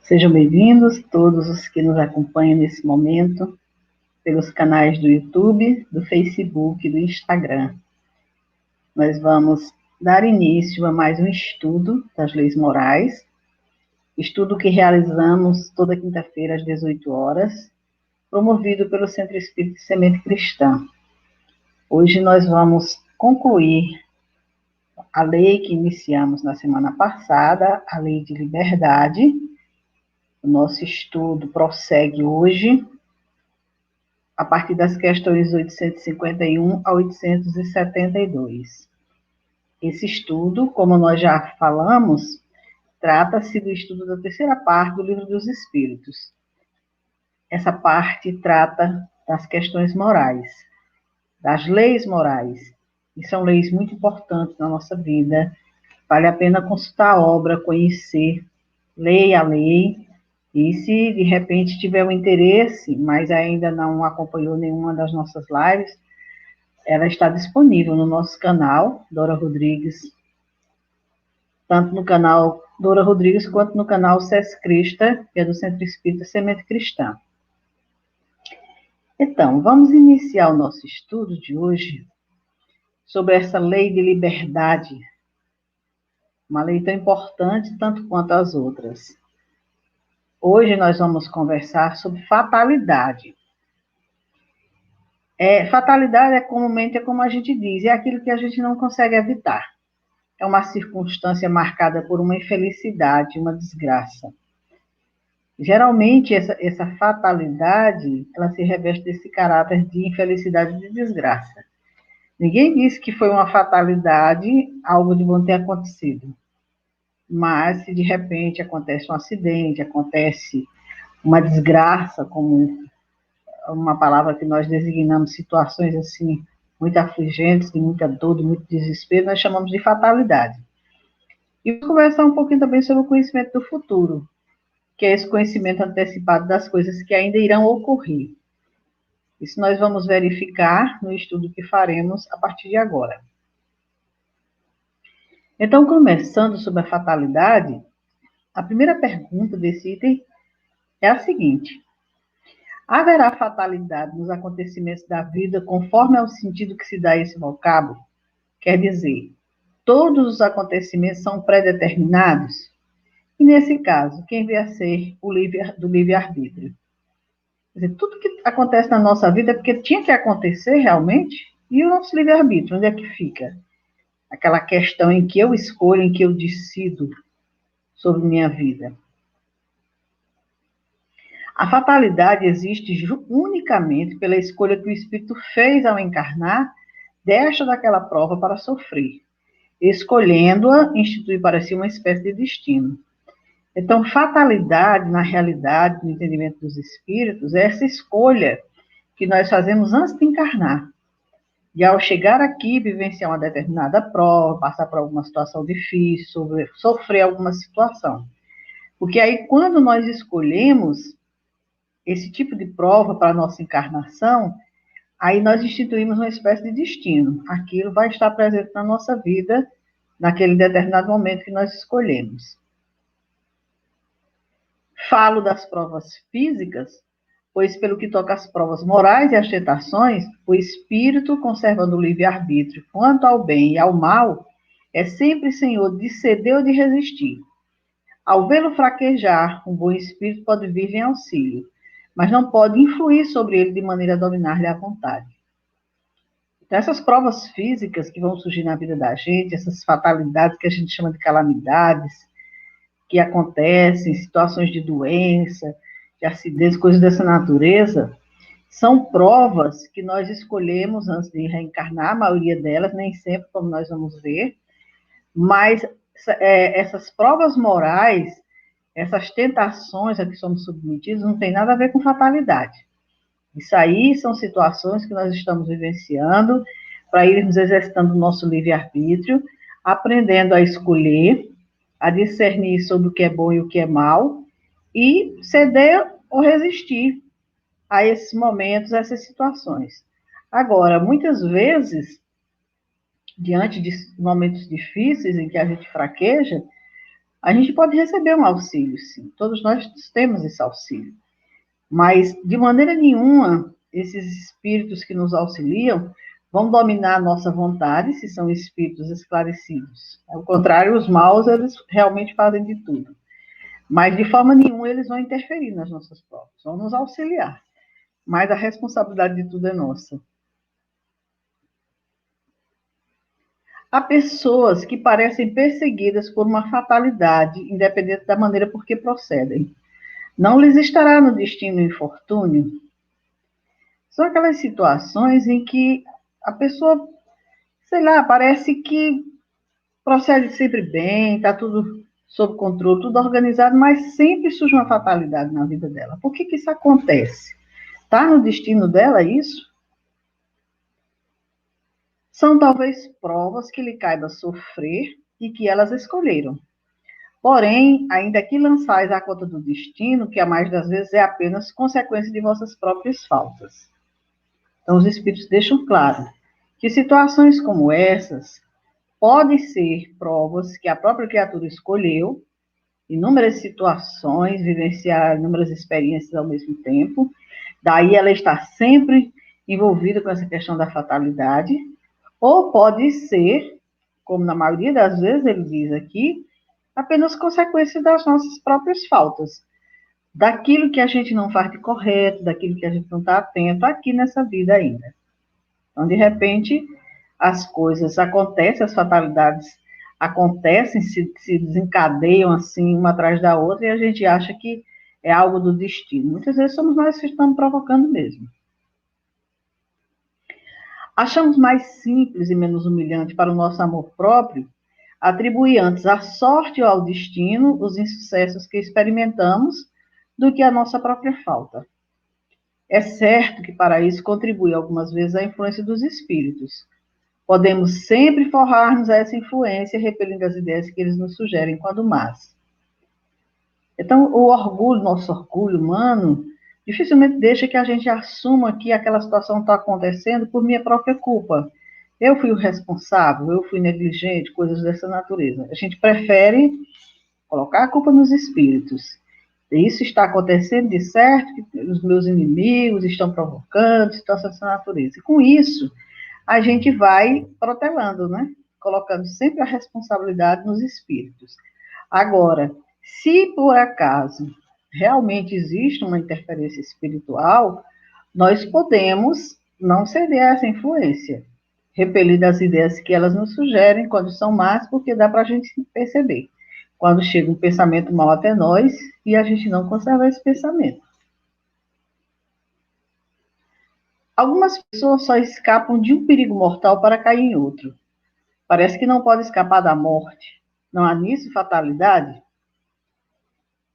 Sejam bem-vindos todos os que nos acompanham nesse momento pelos canais do YouTube, do Facebook e do Instagram. Nós vamos dar início a mais um estudo das leis morais, estudo que realizamos toda quinta-feira às 18 horas, promovido pelo Centro Espírita Semente Cristã. Hoje nós vamos concluir a lei que iniciamos na semana passada, a lei de liberdade. O nosso estudo prossegue hoje, a partir das questões 851 a 872. Esse estudo, como nós já falamos, trata-se do estudo da terceira parte do Livro dos Espíritos. Essa parte trata das questões morais, das leis morais, e são leis muito importantes na nossa vida. Vale a pena consultar a obra, conhecer, leia a lei. E se de repente tiver um interesse, mas ainda não acompanhou nenhuma das nossas lives, ela está disponível no nosso canal, Dora Rodrigues, tanto no canal Dora Rodrigues, quanto no canal SES Crista, que é do Centro Espírita Semente Cristã. Então, vamos iniciar o nosso estudo de hoje sobre essa lei de liberdade, uma lei tão importante tanto quanto as outras. Hoje nós vamos conversar sobre fatalidade. Fatalidade comumente é como a gente diz, é aquilo que a gente não consegue evitar. É uma circunstância marcada por uma infelicidade, uma desgraça. Geralmente, essa fatalidade, ela se reveste desse caráter de infelicidade e de desgraça. Ninguém disse que foi uma fatalidade, algo de bom ter acontecido. Mas, se de repente acontece um acidente, acontece uma desgraça, como uma palavra que nós designamos situações assim, muito afligentes, de muita dor, de muito desespero, nós chamamos de fatalidade. E vou conversar um pouquinho também sobre o conhecimento do futuro, que é esse conhecimento antecipado das coisas que ainda irão ocorrer. Isso nós vamos verificar no estudo que faremos a partir de agora. Então, começando sobre a fatalidade, a primeira pergunta desse item é a seguinte: haverá fatalidade nos acontecimentos da vida conforme ao sentido que se dá a esse vocábulo? Quer dizer, todos os acontecimentos são pré-determinados? E nesse caso, quem vem a ser o do livre-arbítrio? Quer dizer, tudo que acontece na nossa vida é porque tinha que acontecer realmente? E o nosso livre-arbítrio, onde é que fica? Aquela questão em que eu escolho, em que eu decido sobre minha vida. A fatalidade existe unicamente pela escolha que o espírito fez ao encarnar desta daquela prova para sofrer, escolhendo-a instituir para si uma espécie de destino. Então, fatalidade, na realidade, no entendimento dos espíritos, é essa escolha que nós fazemos antes de encarnar. E ao chegar aqui, vivenciar uma determinada prova, passar por alguma situação difícil, sofrer alguma situação. Porque aí, quando nós escolhemos esse tipo de prova para a nossa encarnação, aí nós instituímos uma espécie de destino. Aquilo vai estar presente na nossa vida, naquele determinado momento que nós escolhemos. Falo das provas físicas, pois pelo que toca às provas morais e às tentações, o espírito, conservando o livre-arbítrio quanto ao bem e ao mal, é sempre senhor de ceder ou de resistir. Ao vê-lo fraquejar, um bom espírito pode vir em auxílio, mas não pode influir sobre ele de maneira a dominar-lhe a vontade. Então, essas provas físicas que vão surgir na vida da gente, essas fatalidades que a gente chama de calamidades, que acontecem, situações de doença, de acidentes, coisas dessa natureza, são provas que nós escolhemos antes de reencarnar, a maioria delas, nem sempre, como nós vamos ver, mas essas provas morais, essas tentações a que somos submetidos, não tem nada a ver com fatalidade. Isso aí são situações que nós estamos vivenciando para irmos exercitando o nosso livre-arbítrio, aprendendo a escolher, a discernir sobre o que é bom e o que é mal, e ceder ou resistir a esses momentos, a essas situações. Agora, muitas vezes, diante de momentos difíceis em que a gente fraqueja, A gente pode receber um auxílio, sim. Todos nós temos esse auxílio. Mas, de maneira nenhuma, esses espíritos que nos auxiliam vão dominar a nossa vontade, se são espíritos esclarecidos. Ao contrário, os maus, eles realmente fazem de tudo. Mas, de forma nenhuma, eles vão interferir nas nossas provas, vão nos auxiliar. Mas a responsabilidade de tudo é nossa. Há pessoas que parecem perseguidas por uma fatalidade, independente da maneira por que procedem. Não lhes estará no destino o infortúnio? São aquelas situações em que a pessoa, sei lá, parece que procede sempre bem, está tudo sob controle, tudo organizado, mas sempre surge uma fatalidade na vida dela. Por que que isso acontece? Está no destino dela isso? São talvez provas que lhe caiba sofrer e que elas escolheram. Porém, ainda que lançais à conta do destino, que a mais das vezes é apenas consequência de vossas próprias faltas. Então, os espíritos deixam claro que situações como essas podem ser provas que a própria criatura escolheu, inúmeras situações, vivenciar inúmeras experiências ao mesmo tempo, daí ela está sempre envolvida com essa questão da fatalidade, ou pode ser, como na maioria das vezes ele diz aqui, apenas consequência das nossas próprias faltas, daquilo que a gente não faz de correto, daquilo que a gente não está atento aqui nessa vida ainda. Então, de repente, as coisas acontecem, as fatalidades acontecem, se desencadeiam assim, uma atrás da outra, e a gente acha que é algo do destino. Muitas vezes somos nós que estamos provocando mesmo. Achamos mais simples e menos humilhante para o nosso amor próprio atribuir antes à sorte ou ao destino os insucessos que experimentamos do que a nossa própria falta. É certo que para isso contribui algumas vezes a influência dos espíritos. Podemos sempre forrar-nos a essa influência, repelindo as ideias que eles nos sugerem quando más. Então, o orgulho, nosso orgulho humano, dificilmente deixa que a gente assuma que aquela situação está acontecendo por minha própria culpa. Eu fui o responsável, eu fui negligente, coisas dessa natureza. A gente prefere colocar a culpa nos espíritos. Isso está acontecendo de certo, que os meus inimigos estão provocando situações dessa natureza. E com isso, a gente vai protelando, né? Colocando sempre a responsabilidade nos espíritos. Agora, se por acaso realmente existe uma interferência espiritual, nós podemos não ceder a essa influência, repelir das ideias que elas nos sugerem quando são más, porque dá para a gente perceber. Quando chega um pensamento mau até nós e a gente não conserva esse pensamento. Algumas pessoas só escapam de um perigo mortal para cair em outro. Parece que não pode escapar da morte. Não há nisso fatalidade?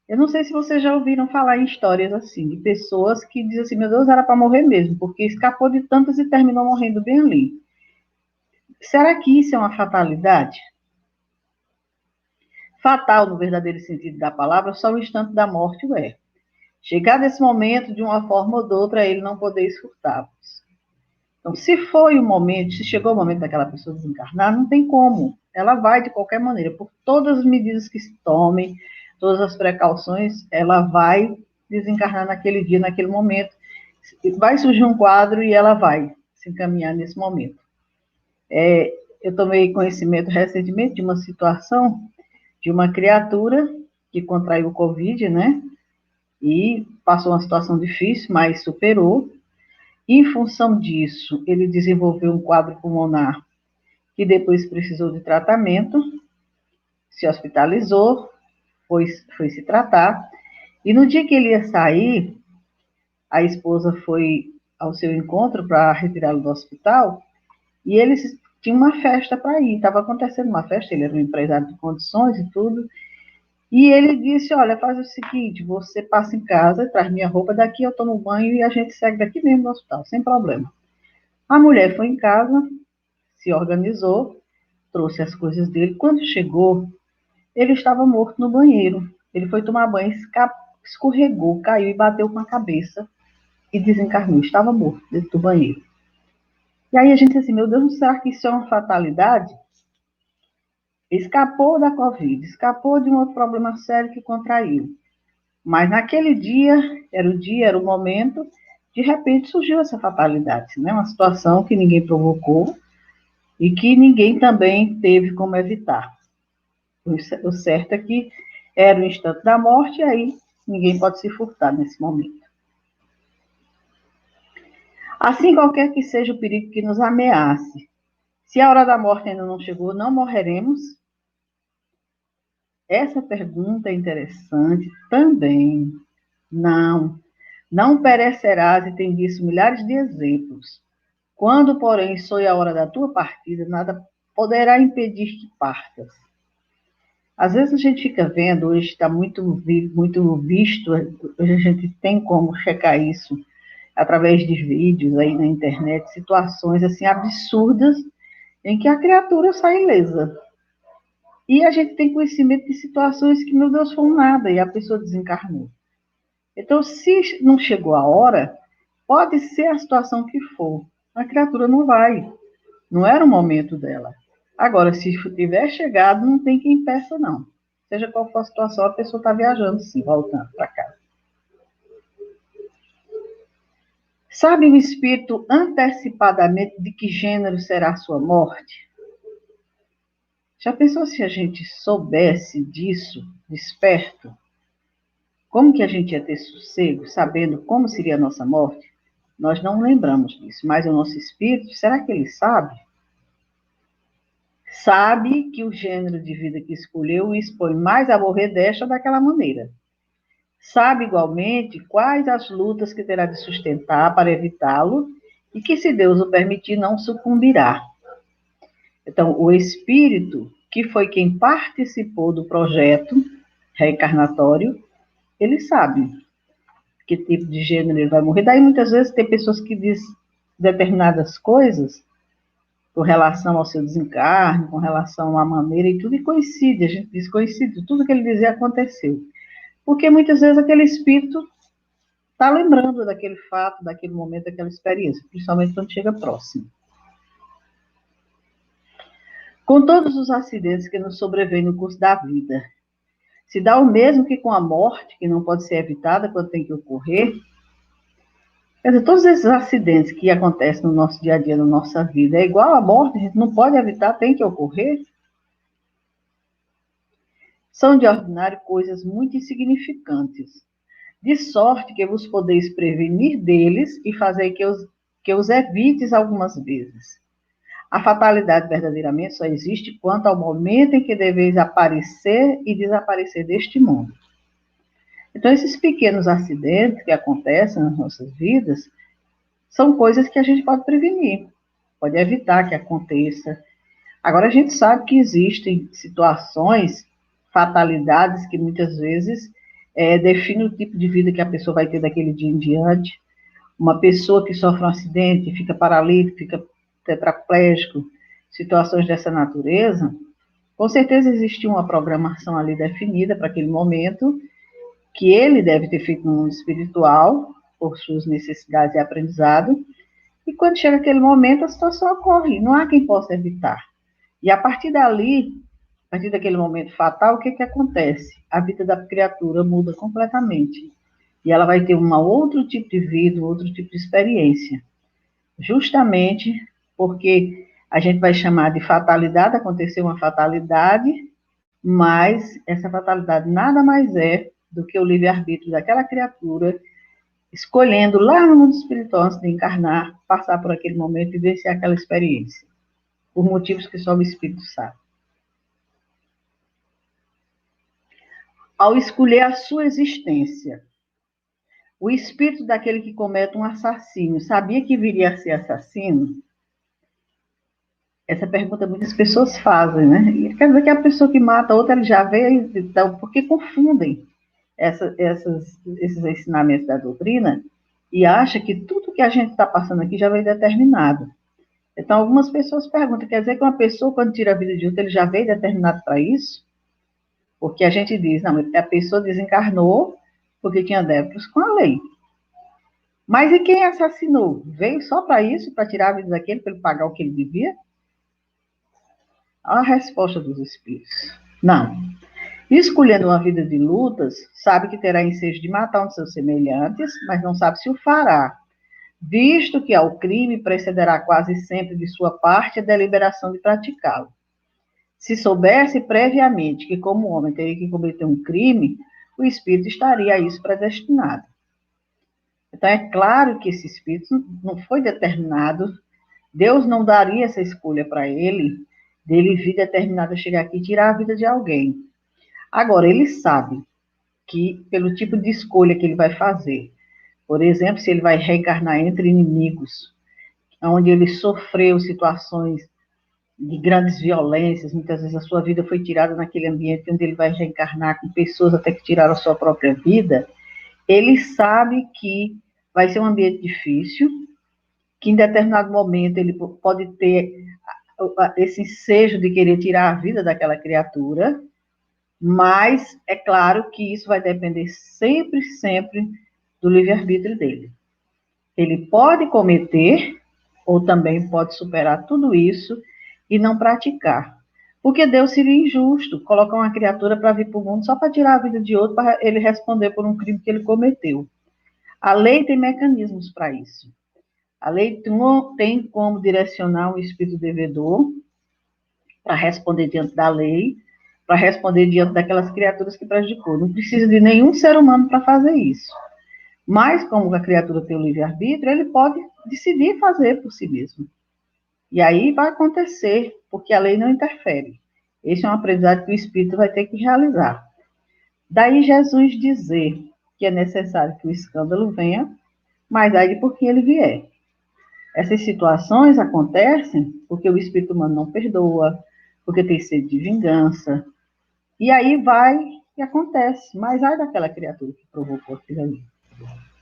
Eu não sei se vocês já ouviram falar em histórias assim, de pessoas que dizem assim, meu Deus, era para morrer mesmo, porque escapou de tantas e terminou morrendo bem ali. Será que isso é uma fatalidade? Fatal, no verdadeiro sentido da palavra, só o instante da morte o é. Chegar nesse momento, de uma forma ou de outra, ele não poder escutá-los. Então, se foi o momento, se chegou o momento daquela pessoa desencarnar, não tem como. Ela vai de qualquer maneira, por todas as medidas que se tomem, todas as precauções, ela vai desencarnar naquele dia, naquele momento. Vai surgir um quadro e ela vai se encaminhar nesse momento. Eu tomei conhecimento recentemente de uma situação de uma criatura que contraiu o Covid, né? E passou uma situação difícil, mas superou. Em função disso, ele desenvolveu um quadro pulmonar que depois precisou de tratamento, se hospitalizou, foi se tratar, e no dia que ele ia sair, a esposa foi ao seu encontro para retirá-lo do hospital, e eles tinham uma festa para ir, estava acontecendo uma festa, ele era um empresário de condições e tudo, e ele disse, olha, faz o seguinte, você passa em casa, traz minha roupa, daqui eu tomo banho e a gente segue daqui mesmo no hospital, sem problema. A mulher foi em casa, se organizou, trouxe as coisas dele. Quando chegou, ele estava morto no banheiro. Ele foi tomar banho, escorregou, caiu e bateu com a cabeça e desencarnou. Estava morto dentro do banheiro. E aí a gente disse assim, meu Deus, será que isso é uma fatalidade? escapou da Covid, escapou de um outro problema sério que contraiu. Mas naquele dia, era o momento, de repente surgiu essa fatalidade, né? Uma situação que ninguém provocou e que ninguém também teve como evitar. O certo é que era o instante da morte, e aí ninguém pode se furtar nesse momento. Assim, qualquer que seja o perigo que nos ameace, se a hora da morte ainda não chegou, não morreremos? Essa pergunta é interessante também. Não, não perecerás, e tem disso milhares de exemplos. Quando, porém, soe a hora da tua partida, nada poderá impedir que partas. Às vezes a gente fica vendo, hoje está muito visto, hoje a gente tem como checar isso através de vídeos aí na internet, situações assim absurdas em que a criatura sai ilesa. E a gente tem conhecimento de situações que, meu Deus, foi nada e a pessoa desencarnou. Então, se não chegou a hora, pode ser a situação que for, a criatura não vai. Não era o momento dela. Agora, se tiver chegado, não tem quem impeça, não. Seja qual for a situação, a pessoa está viajando, sim, voltando para casa. Sabe o espírito antecipadamente de que gênero será a sua morte? Já pensou se a gente soubesse disso, desperto? Como que a gente ia ter sossego, sabendo como seria a nossa morte? Nós não lembramos disso, mas o nosso espírito, será que ele sabe? Sabe que o gênero de vida que escolheu o expõe mais a morrer desta ou daquela maneira. Sabe igualmente quais as lutas que terá de sustentar para evitá-lo e que, se Deus o permitir, não sucumbirá. Então, o espírito, que foi quem participou do projeto reencarnatório, ele sabe que tipo de gênero ele vai morrer. Daí, muitas vezes, tem pessoas que dizem determinadas coisas com relação ao seu desencarne, com relação à maneira e tudo, e coincide, a gente diz coincide, tudo que ele dizia aconteceu. Porque muitas vezes aquele espírito está lembrando daquele fato, daquele momento, daquela experiência, principalmente quando chega próximo. Com todos os acidentes que nos sobrevêm no curso da vida, se dá o mesmo que com a morte, que não pode ser evitada quando tem que ocorrer. Quer dizer, todos esses acidentes que acontecem no nosso dia a dia, na nossa vida, é igual à morte, a gente não pode evitar, tem que ocorrer. São de ordinário coisas muito insignificantes, de sorte que vos podeis prevenir deles e fazer que os evites algumas vezes. A fatalidade verdadeiramente só existe quanto ao momento em que deveis aparecer e desaparecer deste mundo. Então, esses pequenos acidentes que acontecem nas nossas vidas são coisas que a gente pode prevenir, pode evitar que aconteça. Agora, a gente sabe que existem situações, fatalidades, que muitas vezes definem o tipo de vida que a pessoa vai ter daquele dia em diante. Uma pessoa que sofre um acidente, fica paralítico, fica tetraplégico, situações dessa natureza, com certeza existe uma programação ali definida para aquele momento, que ele deve ter feito no mundo espiritual, por suas necessidades e aprendizado, e quando chega aquele momento, a situação ocorre, não há quem possa evitar. E a partir dali, a partir daquele momento fatal, o que acontece? A vida da criatura muda completamente. E ela vai ter um outro tipo de vida, um outro tipo de experiência. Justamente porque a gente vai chamar de fatalidade, aconteceu uma fatalidade, mas essa fatalidade nada mais é do que o livre-arbítrio daquela criatura, escolhendo lá no mundo espiritual, antes de encarnar, passar por aquele momento e vivenciar aquela experiência, por motivos que só o Espírito sabe. Ao escolher a sua existência, o espírito daquele que comete um assassínio sabia que viria a ser assassino? Essa pergunta muitas pessoas fazem, né? E quer dizer que a pessoa que mata a outra, ele já veio, então, porque confundem esses ensinamentos da doutrina e acha que tudo que a gente está passando aqui já veio determinado. Então, algumas pessoas perguntam, quer dizer que uma pessoa, quando tira a vida de outra, ele já veio determinado para isso? Porque a gente diz, não, a pessoa desencarnou porque tinha débitos com a lei. Mas e quem assassinou? Veio só para isso, para tirar a vida daquele, para ele pagar o que ele devia? A resposta dos espíritos: não. Escolhendo uma vida de lutas, sabe que terá ensejo de matar um de seus semelhantes, mas não sabe se o fará, visto que ao crime precederá quase sempre de sua parte a deliberação de praticá-lo. Se soubesse previamente que, como homem, teria que cometer um crime, o espírito estaria a isso predestinado. Então, é claro que esse espírito não foi determinado, Deus não daria essa escolha para ele, dele vir determinado a chegar aqui e tirar a vida de alguém. Agora, ele sabe que, pelo tipo de escolha que ele vai fazer, por exemplo, se ele vai reencarnar entre inimigos, onde ele sofreu situações de grandes violências, muitas vezes a sua vida foi tirada naquele ambiente onde ele vai reencarnar com pessoas até que tiraram a sua própria vida, ele sabe que vai ser um ambiente difícil, que em determinado momento ele pode ter esse ensejo de querer tirar a vida daquela criatura, mas é claro que isso vai depender sempre, sempre do livre-arbítrio dele. Ele pode cometer, ou também pode superar tudo isso e não praticar. Porque Deus seria injusto colocar uma criatura para vir para o mundo só para tirar a vida de outro, para ele responder por um crime que ele cometeu. A lei tem mecanismos para isso. A lei tem como direcionar o espírito devedor para responder diante da lei, para responder diante daquelas criaturas que prejudicou. Não precisa de nenhum ser humano para fazer isso. Mas, como a criatura tem o livre-arbítrio, ele pode decidir fazer por si mesmo. E aí vai acontecer, porque a lei não interfere. Esse é um aprendizado que o espírito vai ter que realizar. Daí Jesus dizer que é necessário que o escândalo venha, mas aí de por que ele vier. Essas situações acontecem porque o espírito humano não perdoa, porque tem sede de vingança, e aí vai e acontece. Mas ai daquela criatura que provocou aquilo ali.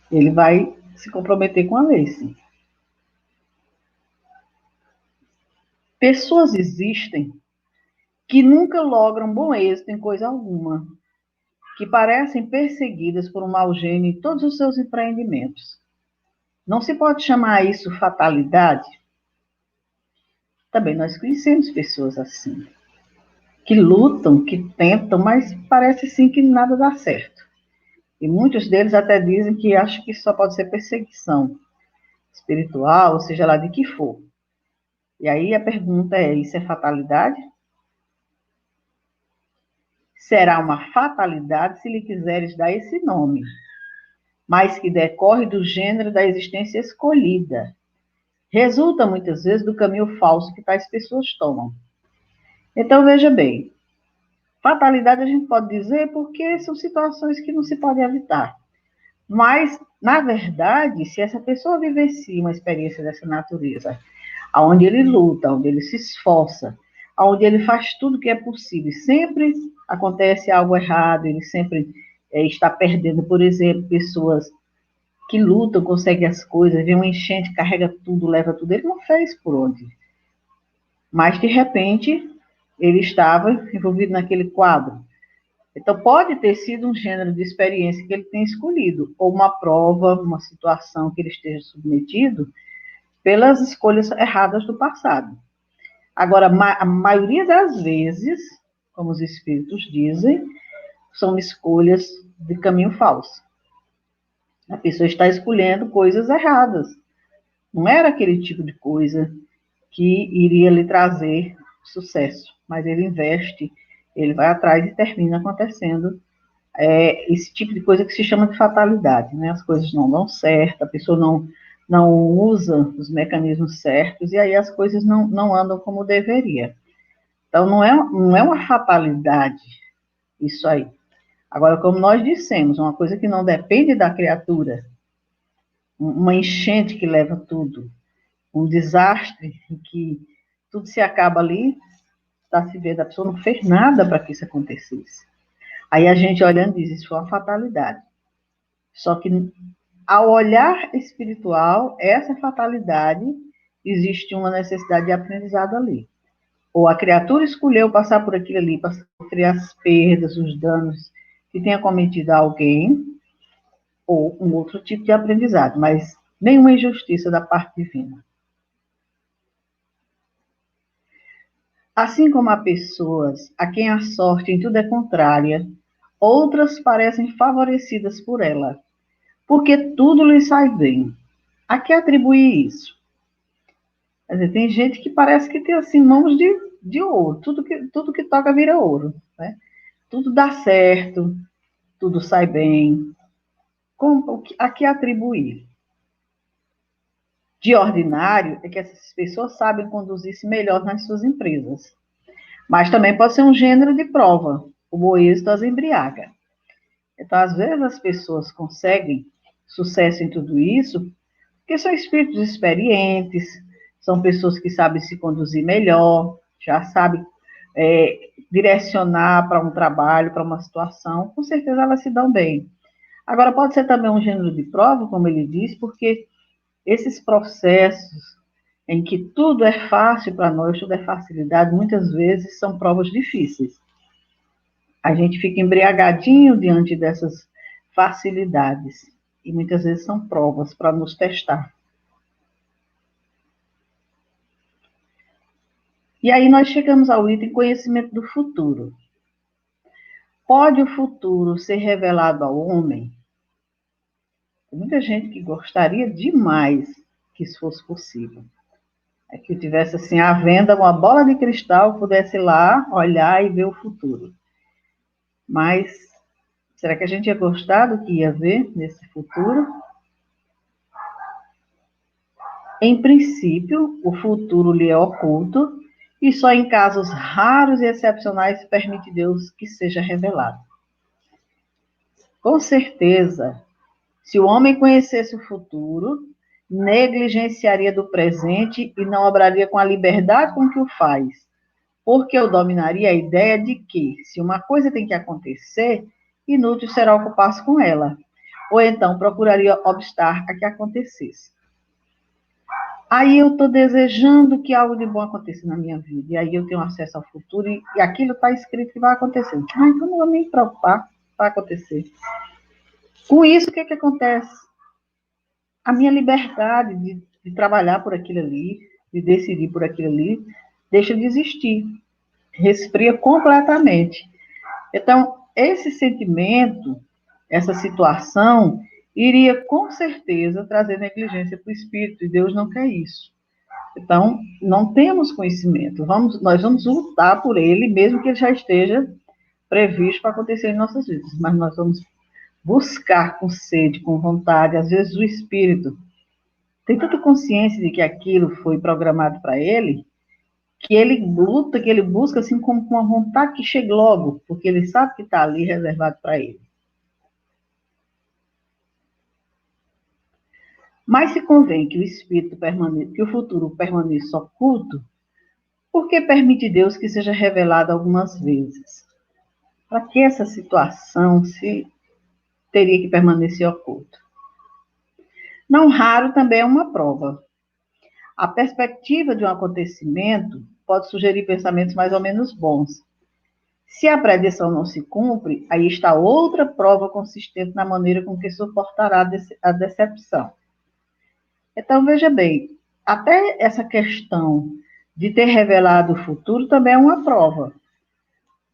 Ele vai se comprometer com a lei, sim. Pessoas existem que nunca logram bom êxito em coisa alguma, que parecem perseguidas por um mau gênio em todos os seus empreendimentos. Não se pode chamar isso fatalidade? Também nós conhecemos pessoas assim, que lutam, que tentam, mas parece sim que nada dá certo. E muitos deles até dizem que acham que só pode ser perseguição espiritual, ou seja lá de que for. E aí a pergunta é, isso é fatalidade? Será uma fatalidade se lhe quiseres dar esse nome, mas que decorre do gênero da existência escolhida. Resulta muitas vezes do caminho falso que tais pessoas tomam. Então veja bem, fatalidade a gente pode dizer porque são situações que não se podem evitar. Mas, na verdade, se essa pessoa vivencia uma experiência dessa natureza, onde ele luta, onde ele se esforça, onde ele faz tudo o que é possível, sempre acontece algo errado, ele sempre está perdendo, por exemplo, pessoas que lutam, conseguem as coisas, vem uma enchente, carrega tudo, leva tudo, ele não fez por onde. Mas, de repente, ele estava envolvido naquele quadro. Então, pode ter sido um gênero de experiência que ele tenha escolhido, ou uma prova, uma situação que ele esteja submetido pelas escolhas erradas do passado. Agora, a maioria das vezes, como os espíritos dizem, são escolhas de caminho falso. A pessoa está escolhendo coisas erradas. Não era aquele tipo de coisa que iria lhe trazer sucesso, mas ele investe, ele vai atrás e termina acontecendo esse tipo de coisa que se chama de fatalidade, né? As coisas não dão certo, a pessoa não usa os mecanismos certos e aí as coisas não andam como deveria. Então, não é uma fatalidade isso aí. Agora, como nós dissemos, uma coisa que não depende da criatura, uma enchente que leva tudo, um desastre em que tudo se acaba ali, está se vendo, a pessoa não fez nada para que isso acontecesse. Aí a gente olhando diz, isso foi uma fatalidade. Só que ao olhar espiritual, essa fatalidade, existe uma necessidade de aprendizado ali. Ou a criatura escolheu passar por aquilo ali, para sofrer as perdas, os danos que tenha cometido a alguém, ou um outro tipo de aprendizado, mas nenhuma injustiça da parte divina. Assim como há pessoas a quem a sorte em tudo é contrária, outras parecem favorecidas por ela, porque tudo lhe sai bem. A que atribuir isso? Quer dizer, tem gente que parece que tem assim mãos de ouro, tudo que toca vira ouro, né? Tudo dá certo, tudo sai bem. A que atribuir? De ordinário, é que essas pessoas sabem conduzir-se melhor nas suas empresas. Mas também pode ser um gênero de prova. O bom êxito as embriaga. Então, às vezes, as pessoas conseguem sucesso em tudo isso porque são espíritos experientes, são pessoas que sabem se conduzir melhor, já sabem direcionar para um trabalho, para uma situação, com certeza elas se dão bem. Agora, pode ser também um gênero de prova, como ele diz, porque esses processos em que tudo é fácil para nós, tudo é facilidade, muitas vezes são provas difíceis. A gente fica embriagadinho diante dessas facilidades, e muitas vezes são provas para nos testar. E aí nós chegamos ao item conhecimento do futuro. Pode o futuro ser revelado ao homem? Tem muita gente que gostaria demais que isso fosse possível. É que tivesse assim à venda uma bola de cristal, pudesse lá olhar e ver o futuro. Mas será que a gente ia gostar do que ia ver nesse futuro? Em princípio, o futuro lhe é oculto e só em casos raros e excepcionais permite Deus que seja revelado. Com certeza, se o homem conhecesse o futuro, negligenciaria do presente e não obraria com a liberdade com que o faz, porque eu dominaria a ideia de que, se uma coisa tem que acontecer, inútil será ocupar-se com ela, ou então procuraria obstar a que acontecesse. Aí eu estou desejando que algo de bom aconteça na minha vida, e aí eu tenho acesso ao futuro, e aquilo está escrito que vai acontecer. Ah, então não vou me preocupar, vai acontecer. Com isso, o que acontece? A minha liberdade de trabalhar por aquilo ali, de decidir por aquilo ali, deixa de existir, resfria completamente. Então, esse sentimento, essa situação, iria com certeza trazer negligência para o espírito, e Deus não quer isso. Então, não temos conhecimento, nós vamos lutar por ele, mesmo que ele já esteja previsto para acontecer em nossas vidas, mas nós vamos buscar com sede, com vontade, às vezes o espírito tem tanta consciência de que aquilo foi programado para ele, que ele luta, que ele busca assim com uma vontade que chegue logo, porque ele sabe que está ali reservado para ele. Mas se convém que o espírito permaneça, que o futuro permaneça oculto, por que permite Deus que seja revelado algumas vezes? Para que essa situação se teria que permanecer oculta? Não raro também é uma prova. A perspectiva de um acontecimento pode sugerir pensamentos mais ou menos bons. Se a predição não se cumpre, aí está outra prova consistente na maneira com que suportará a decepção. Então, veja bem, até essa questão de ter revelado o futuro também é uma prova.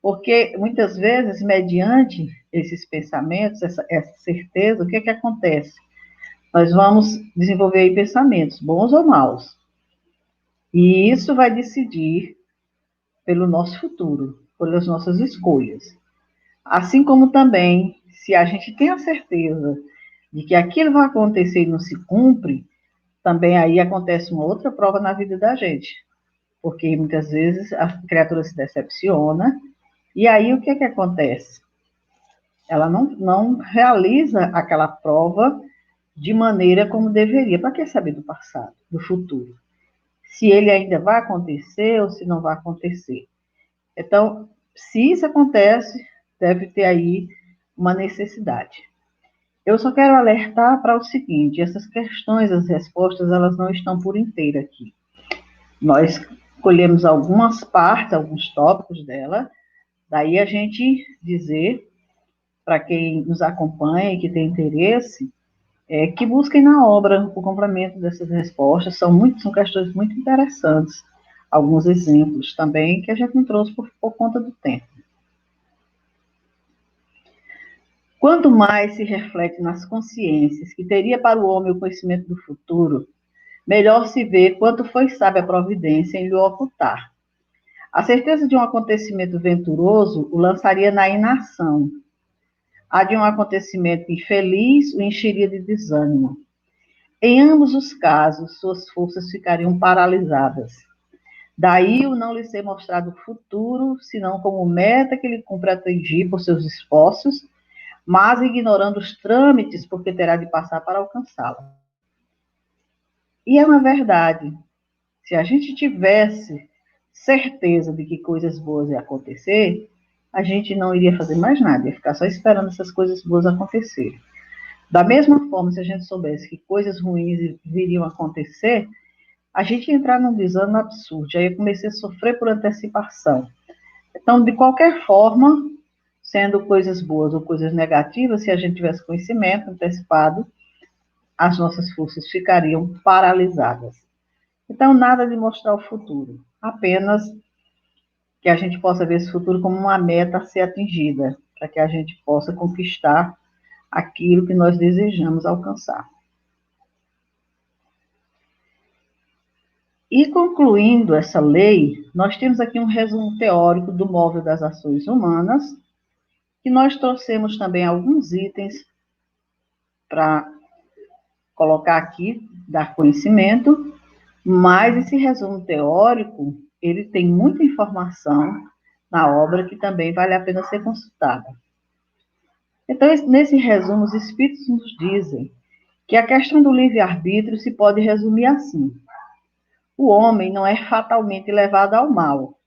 Porque, muitas vezes, mediante esses pensamentos, essa certeza, o que acontece? Nós vamos desenvolver aí pensamentos, bons ou maus. E isso vai decidir pelo nosso futuro, pelas nossas escolhas. Assim como também, se a gente tem a certeza de que aquilo vai acontecer e não se cumpre, também aí acontece uma outra prova na vida da gente. Porque muitas vezes a criatura se decepciona, e aí o que acontece? Ela não realiza aquela prova de maneira como deveria. Para que saber do passado, do futuro? Se ele ainda vai acontecer ou se não vai acontecer. Então, se isso acontece, deve ter aí uma necessidade. Eu só quero alertar para o seguinte, essas questões, as respostas, elas não estão por inteiro aqui. Nós colhemos algumas partes, alguns tópicos dela, daí a gente dizer para quem nos acompanha e que tem interesse, que busquem na obra o complemento dessas respostas, são questões muito interessantes, alguns exemplos também que a gente não trouxe por conta do tempo. Quanto mais se reflete nas consciências que teria para o homem o conhecimento do futuro, melhor se vê quanto foi sábia a providência em lhe ocultar. A certeza de um acontecimento venturoso o lançaria na inação. A de um acontecimento infeliz o encheria de desânimo. Em ambos os casos, suas forças ficariam paralisadas. Daí o não lhe ser mostrado o futuro, senão como meta que ele cumpre atingir por seus esforços, mas ignorando os trâmites porque terá de passar para alcançá-la. E é uma verdade. Se a gente tivesse certeza de que coisas boas iam acontecer, a gente não iria fazer mais nada, ia ficar só esperando essas coisas boas acontecerem. Da mesma forma, se a gente soubesse que coisas ruins viriam acontecer, a gente ia entrar num desânimo absurdo, aí ia começar a sofrer por antecipação. Então, de qualquer forma, sendo coisas boas ou coisas negativas, se a gente tivesse conhecimento antecipado, as nossas forças ficariam paralisadas. Então, nada de mostrar o futuro, apenas que a gente possa ver esse futuro como uma meta a ser atingida, para que a gente possa conquistar aquilo que nós desejamos alcançar. E concluindo essa lei, nós temos aqui um resumo teórico do móvel das ações humanas, que nós trouxemos também alguns itens para colocar aqui, dar conhecimento, mas esse resumo teórico, ele tem muita informação na obra que também vale a pena ser consultada. Então, nesse resumo, os espíritos nos dizem que a questão do livre-arbítrio se pode resumir assim: o homem não é fatalmente levado ao mal.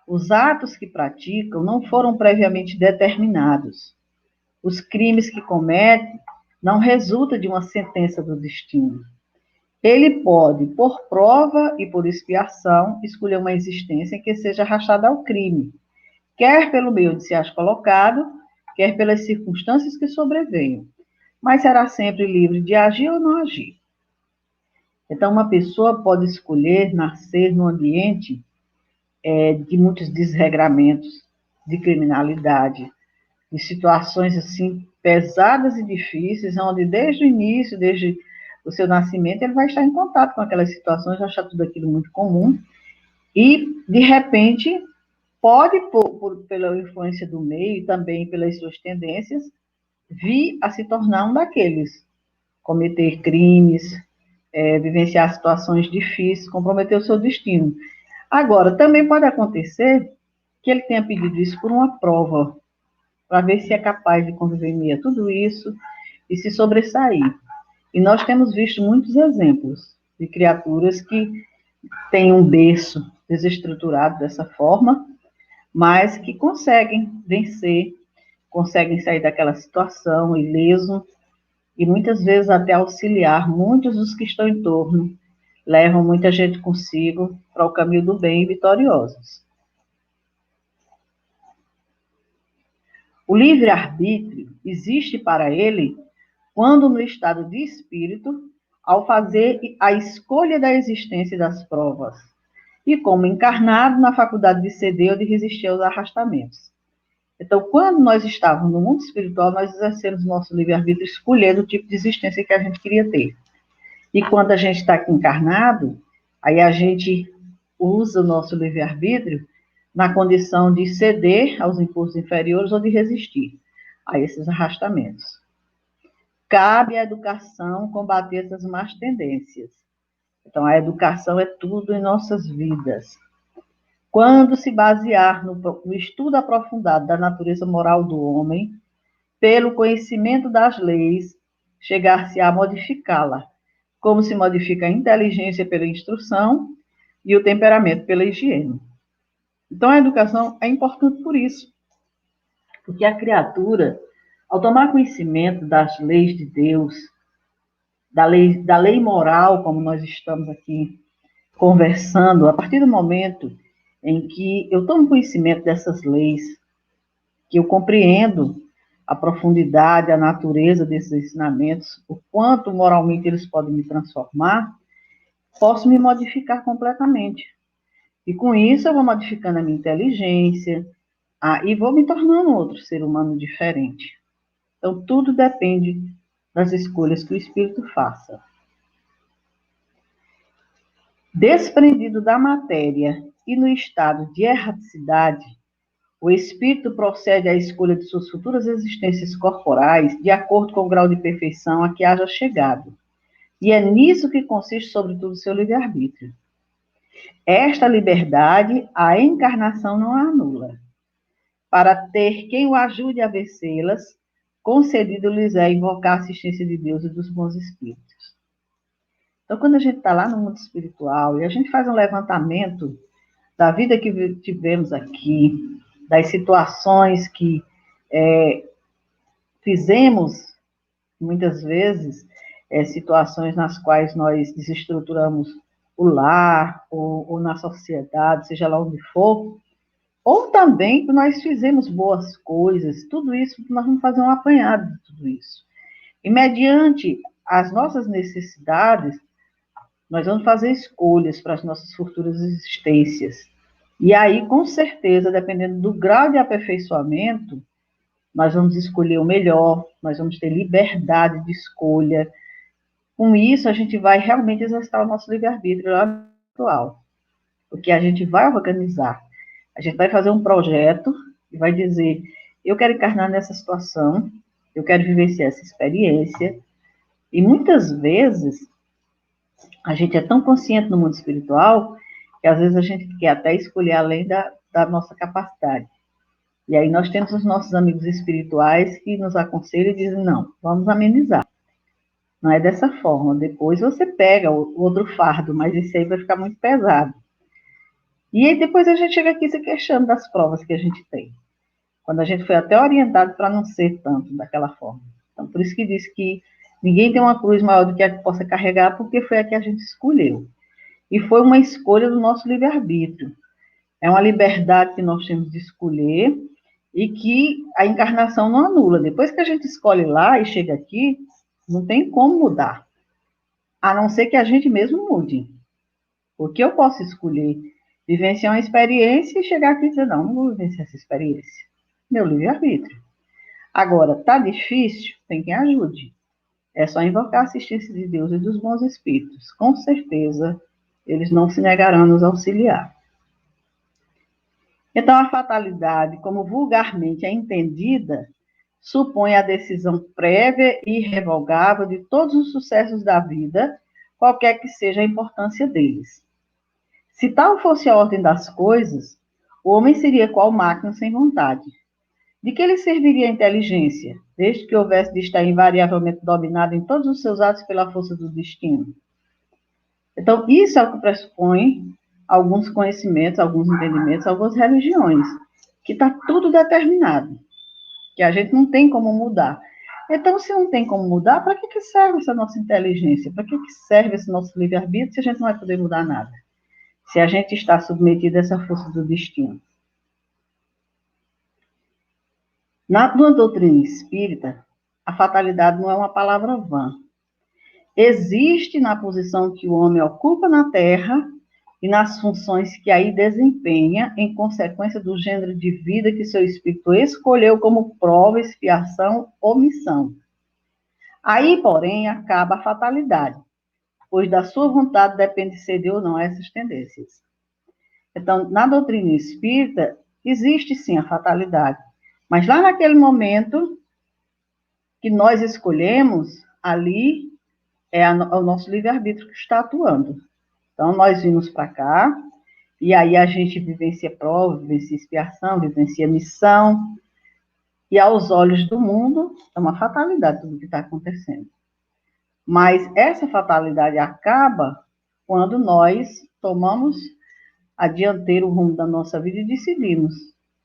Os atos que praticam não foram previamente determinados. Os crimes que comete não resultam de uma sentença do destino. Ele pode, por prova e por expiação, escolher uma existência em que seja arrastada ao crime, quer pelo meio de se achar colocado, quer pelas circunstâncias que sobrevenham, mas será sempre livre de agir ou não agir. Então, uma pessoa pode escolher nascer num ambiente de muitos desregramentos, de criminalidade, de situações assim pesadas e difíceis, onde desde o início, desde o seu nascimento, ele vai estar em contato com aquelas situações, vai achar tudo aquilo muito comum, e, de repente, pode, pela influência do meio e também pelas suas tendências, vir a se tornar um daqueles, cometer crimes, vivenciar situações difíceis, comprometer o seu destino. Agora, também pode acontecer que ele tenha pedido isso por uma prova, para ver se é capaz de conviver em meio a tudo isso e se sobressair. E nós temos visto muitos exemplos de criaturas que têm um berço desestruturado dessa forma, mas que conseguem vencer, conseguem sair daquela situação ileso e muitas vezes até auxiliar muitos dos que estão em torno, levam muita gente consigo para o caminho do bem e vitoriosos. O livre-arbítrio existe para ele quando no estado de espírito, ao fazer a escolha da existência das provas, e como encarnado na faculdade de ceder ou de resistir aos arrastamentos. Então, quando nós estávamos no mundo espiritual, nós exercemos nosso livre-arbítrio escolhendo o tipo de existência que a gente queria ter. E quando a gente está aqui encarnado, aí a gente usa o nosso livre-arbítrio na condição de ceder aos impulsos inferiores ou de resistir a esses arrastamentos. Cabe à educação combater essas más tendências. Então, a educação é tudo em nossas vidas. Quando se basear no estudo aprofundado da natureza moral do homem, pelo conhecimento das leis, chegar-se a modificá-la, como se modifica a inteligência pela instrução e o temperamento pela higiene. Então, a educação é importante por isso, porque a criatura, ao tomar conhecimento das leis de Deus, da lei moral, como nós estamos aqui conversando, a partir do momento em que eu tomo conhecimento dessas leis, que eu compreendo a profundidade, a natureza desses ensinamentos, o quanto moralmente eles podem me transformar, posso me modificar completamente. E com isso eu vou modificando a minha inteligência, e vou me tornando outro ser humano diferente. Então, tudo depende das escolhas que o espírito faça. Desprendido da matéria e no estado de erraticidade, o espírito procede à escolha de suas futuras existências corporais de acordo com o grau de perfeição a que haja chegado. E é nisso que consiste, sobretudo, o seu livre-arbítrio. Esta liberdade, a encarnação não a anula. Para ter quem o ajude a vencê-las, concedido-lhes é invocar a assistência de Deus e dos bons espíritos. Então, quando a gente está lá no mundo espiritual e a gente faz um levantamento da vida que tivemos aqui, das situações que fizemos, muitas vezes, situações nas quais nós desestruturamos o lar, ou na sociedade, seja lá onde for, ou também nós fizemos boas coisas, tudo isso, nós vamos fazer um apanhado de tudo isso. E mediante as nossas necessidades, nós vamos fazer escolhas para as nossas futuras existências. E aí, com certeza, dependendo do grau de aperfeiçoamento, nós vamos escolher o melhor, nós vamos ter liberdade de escolha. Com isso, a gente vai realmente exercitar o nosso livre-arbítrio lá atual. Porque a gente vai organizar, a gente vai fazer um projeto e vai dizer, eu quero encarnar nessa situação, eu quero vivenciar essa experiência. E muitas vezes, a gente é tão consciente no mundo espiritual, que às vezes a gente quer até escolher além da nossa capacidade. E aí nós temos os nossos amigos espirituais que nos aconselham e dizem, não, vamos amenizar. Não é dessa forma. Depois você pega o outro fardo, mas esse aí vai ficar muito pesado. E aí depois a gente chega aqui se queixando das provas que a gente tem. Quando a gente foi até orientado para não ser tanto daquela forma. Então, por isso que diz que ninguém tem uma cruz maior do que a que possa carregar, porque foi a que a gente escolheu. E foi uma escolha do nosso livre-arbítrio. É uma liberdade que nós temos de escolher e que a encarnação não anula. Depois que a gente escolhe lá e chega aqui, não tem como mudar. A não ser que a gente mesmo mude. Porque eu posso escolher vivenciar uma experiência e chegar aqui e dizer, não vou vivenciar essa experiência. Meu livre-arbítrio. Agora, tá difícil? Tem quem ajude. É só invocar a assistência de Deus e dos bons espíritos. Com certeza, eles não se negarão a nos auxiliar. Então, a fatalidade, como vulgarmente é entendida, supõe a decisão prévia e irrevogável de todos os sucessos da vida, qualquer que seja a importância deles. Se tal fosse a ordem das coisas, o homem seria qual máquina sem vontade. De que lhe serviria a inteligência, desde que houvesse de estar invariavelmente dominado em todos os seus atos pela força do destino? Então, isso é o que pressupõe alguns conhecimentos, alguns entendimentos, algumas religiões, que está tudo determinado, que a gente não tem como mudar. Então, se não tem como mudar, para que serve essa nossa inteligência? Para que serve esse nosso livre-arbítrio se a gente não vai poder mudar nada? Se a gente está submetido a essa força do destino. Na doutrina espírita, a fatalidade não é uma palavra vã. Existe na posição que o homem ocupa na Terra e nas funções que aí desempenha em consequência do gênero de vida que seu espírito escolheu como prova, expiação ou missão. Aí, porém, acaba a fatalidade, pois da sua vontade depende ceder ou não a essas tendências. Então, na doutrina espírita, existe sim a fatalidade, mas lá naquele momento que nós escolhemos, ali é o nosso livre-arbítrio que está atuando. Então, nós vimos para cá, e aí a gente vivencia prova, vivencia expiação, vivencia missão, e aos olhos do mundo, é uma fatalidade tudo que está acontecendo. Mas essa fatalidade acaba quando nós tomamos a dianteira, o rumo da nossa vida e decidimos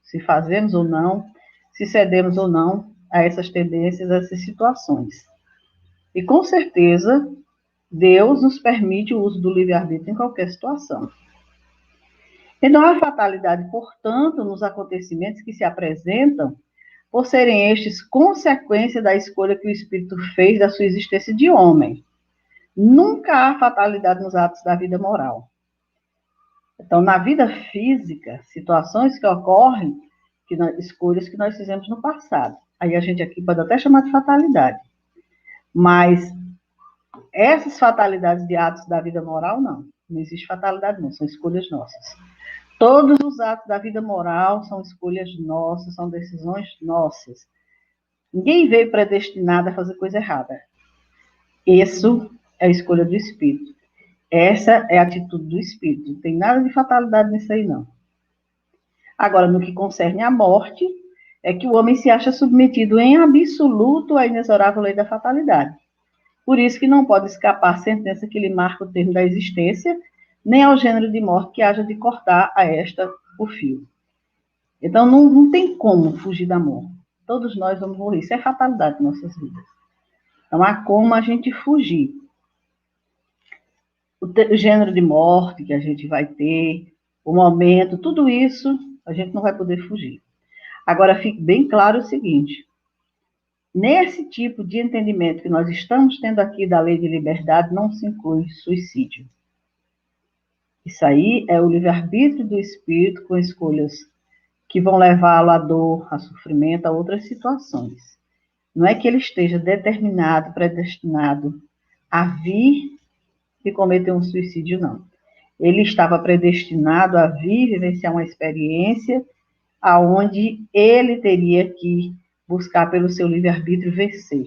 se fazemos ou não, se cedemos ou não a essas tendências, a essas situações. E com certeza, Deus nos permite o uso do livre-arbítrio em qualquer situação. Então, a fatalidade, portanto, nos acontecimentos que se apresentam, por serem estes consequência da escolha que o espírito fez da sua existência de homem. Nunca há fatalidade nos atos da vida moral. Então, na vida física, situações que ocorrem, escolhas que nós fizemos no passado. Aí a gente aqui pode até chamar de fatalidade. Mas essas fatalidades de atos da vida moral, não. Não existe fatalidade, não. São escolhas nossas. Todos os atos da vida moral são escolhas nossas, são decisões nossas. Ninguém veio predestinado a fazer coisa errada. Isso é a escolha do Espírito. Essa é a atitude do Espírito. Não tem nada de fatalidade nisso aí, não. Agora, no que concerne à morte, é que o homem se acha submetido em absoluto à inexorável lei da fatalidade. Por isso que não pode escapar a sentença que lhe marca o termo da existência, nem ao gênero de morte que haja de cortar a esta o fio. Então, não tem como fugir da morte. Todos nós vamos morrer. Isso é fatalidade em nossas vidas. Não há como a gente fugir. O gênero de morte que a gente vai ter, o momento, tudo isso, a gente não vai poder fugir. Agora, fique bem claro o seguinte: nesse tipo de entendimento que nós estamos tendo aqui da lei de liberdade, não se inclui suicídio. Isso aí é o livre-arbítrio do espírito com escolhas que vão levá-lo à dor, a sofrimento, a outras situações. Não é que ele esteja determinado, predestinado a vir e cometer um suicídio, não. Ele estava predestinado a vir vivenciar uma experiência aonde ele teria que buscar pelo seu livre-arbítrio vencer.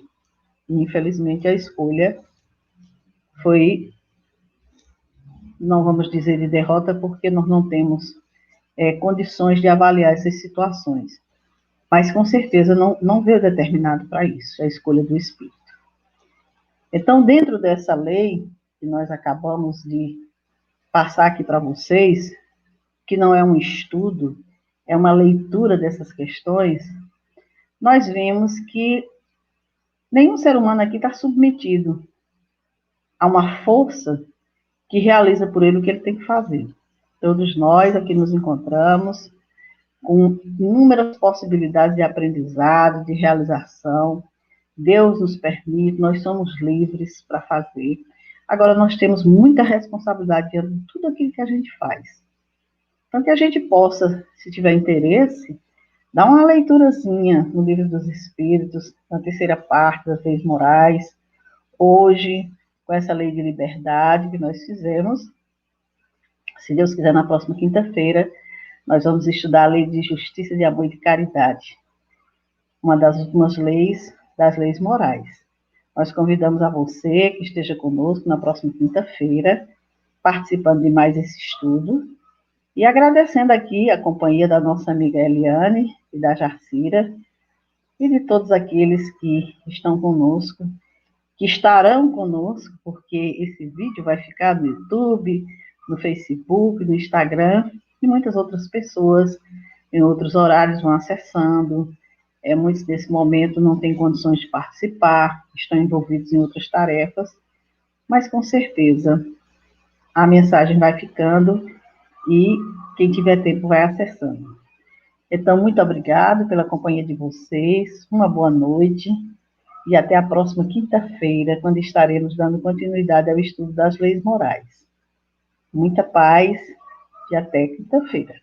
E, infelizmente, a escolha foi, não vamos dizer de derrota, porque nós não temos condições de avaliar essas situações. Mas, com certeza, não veio determinado para isso, a escolha do Espírito. Então, dentro dessa lei, que nós acabamos de passar aqui para vocês, que não é um estudo, é uma leitura dessas questões, nós vemos que nenhum ser humano aqui está submetido a uma força que realiza por ele o que ele tem que fazer. Todos nós aqui nos encontramos com inúmeras possibilidades de aprendizado, de realização. Deus nos permite, nós somos livres para fazer. Agora, nós temos muita responsabilidade diante de tudo aquilo que a gente faz. Então, que a gente possa, se tiver interesse, dar uma leiturazinha no Livro dos Espíritos, na terceira parte das leis morais, hoje, com essa lei de liberdade que nós fizemos. Se Deus quiser, na próxima quinta-feira, nós vamos estudar a lei de justiça, de amor e de caridade, uma das últimas leis das leis morais. Nós convidamos a você que esteja conosco na próxima quinta-feira, participando de mais esse estudo, e agradecendo aqui a companhia da nossa amiga Eliane e da Jacira, e de todos aqueles que estão conosco, que estarão conosco, porque esse vídeo vai ficar no YouTube, no Facebook, no Instagram, e muitas outras pessoas em outros horários vão acessando. Muitos desse momento não têm condições de participar, estão envolvidos em outras tarefas, mas com certeza a mensagem vai ficando e quem tiver tempo vai acessando. Então, muito obrigado pela companhia de vocês, uma boa noite e até a próxima quinta-feira, quando estaremos dando continuidade ao estudo das leis morais. Muita paz e até quinta-feira.